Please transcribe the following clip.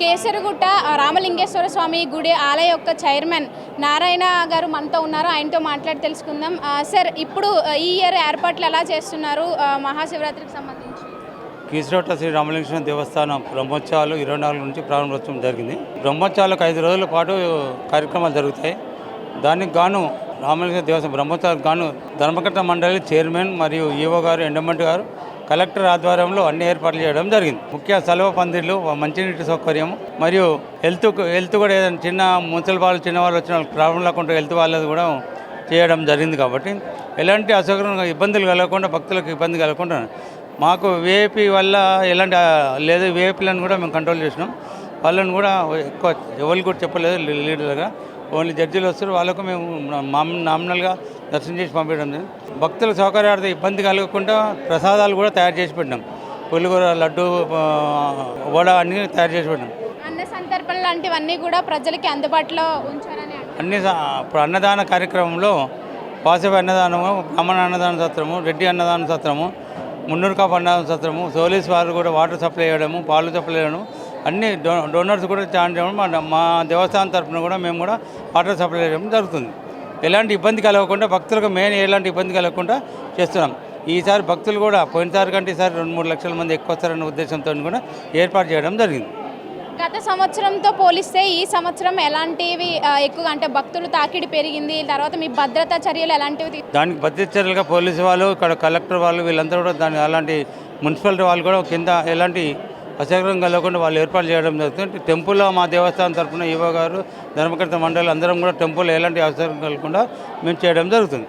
కేసరగుట్ట రామలింగేశ్వర స్వామి గుడి ఆలయ యొక్క చైర్మన్ నారాయణ గారు మనతో ఉన్నారు. ఆయనతో మాట్లాడి తెలుసుకుందాం. సార్, ఇప్పుడు ఈ ఇయర్ ఏర్పాట్లు ఎలా చేస్తున్నారు మహాశివరాత్రికి సంబంధించి? కీసరగుట్ట శ్రీ రామలింగేశ్వర దేవస్థానం బ్రహ్మోత్సవాలు 24 నుంచి ప్రారంభోత్సవం జరిగింది. బ్రహ్మోత్సవాలకు 5 రోజుల పాటు కార్యక్రమాలు జరుగుతాయి. దానికి గాను రామలింగేశ్వర దేవస్థానం బ్రహ్మోత్సవాలకు గాను ధర్మకర్త మండలి చైర్మన్ మరియు ఈవో గారు, ఎండోమెంట్ గారు, కలెక్టర్ ఆధ్వర్యంలో అన్ని ఏర్పాట్లు చేయడం జరిగింది. ముఖ్య సెలవు పందిర్లు, మంచినీటి సౌకర్యం మరియు హెల్త్ కూడా ఏదైనా చిన్న ముసలి వాళ్ళు, చిన్నవాళ్ళు వచ్చిన వాళ్ళకి ప్రాబ్లం లేకుండా హెల్త్ వాళ్ళది కూడా చేయడం జరిగింది. కాబట్టి ఎలాంటి అసౌకర్యం ఇబ్బందులు కలగకుండా, భక్తులకు ఇబ్బంది కలగకుండా మాకు విఐపీ వల్ల ఎలాంటి లేదు, విఐపీలను కూడా మేము కంట్రోల్ చేసినాం. వాళ్ళని కూడా ఎక్కువ ఎవరికి కూడా చెప్పలేదు లీడర్గా. ఓన్లీ జడ్జీలు వస్తారు, వాళ్ళకు మేము నామినల్గా దర్శనం చేసి పంపించడం జరిగింది. భక్తుల సౌకర్యార్థం ఇబ్బంది కలగకుండా ప్రసాదాలు కూడా తయారు చేసి పెట్టినాం. పులిగూర, లడ్డు, వడ అన్నీ తయారు చేసి పెట్టినాం. అన్న సంతర్పణ లాంటివన్నీ కూడా ప్రజలకి అందుబాటులో ఉంచారని ఇప్పుడు అన్నదాన కార్యక్రమంలో వాసవి అన్నదానము, బ్రాహ్మణ అన్నదాన సత్రము, రెడ్డి అన్నదాన సత్రము, మున్నూరు కాపు అన్నదాన సత్రము, పోలీస్ వారు కూడా వాటర్ సప్లై చేయడము, పాలు సప్లై చేయడము, అన్ని డోనర్స్ కూడా ఛాన్స్ చేయడం, మా దేవస్థానం తరఫున కూడా మేము కూడా వాటర్ సప్లై చేయడం జరుగుతుంది. ఎలాంటి ఇబ్బంది కలగకుండా భక్తులకు మెయిన్ ఎలాంటి ఇబ్బంది కలగకుండా చేస్తున్నాం. ఈసారి భక్తులు కూడా పోయినసారి కంటే ఈసారి 2-3 లక్షల మంది ఎక్కువ వస్తారన్న ఉద్దేశంతో కూడా ఏర్పాటు చేయడం జరిగింది. గత సంవత్సరంతో పోలిస్తే ఈ సంవత్సరం ఎలాంటివి ఎక్కువగా, అంటే భక్తులు తాకిడి పెరిగింది, తర్వాత మీ భద్రతా చర్యలు ఎలాంటివి? దానికి భద్రతా చర్యలుగా పోలీసు వాళ్ళు, ఇక్కడ కలెక్టర్ వాళ్ళు, వీళ్ళంతా కూడా దాని అలాంటి మున్సిపాలిటీ వాళ్ళు కూడా కింద ఎలాంటి అసౌకర్యం కలగకుండా వాళ్ళు ఏర్పాటు చేయడం జరుగుతుంది. టెంపుల్లో మా దేవస్థానం తరఫున ఈవో గారు, ధర్మకర్త మండలి అందరం కూడా టెంపుల్లో ఎలాంటి అసౌకర్యం కలగకుండా మేము చేయడం జరుగుతుంది.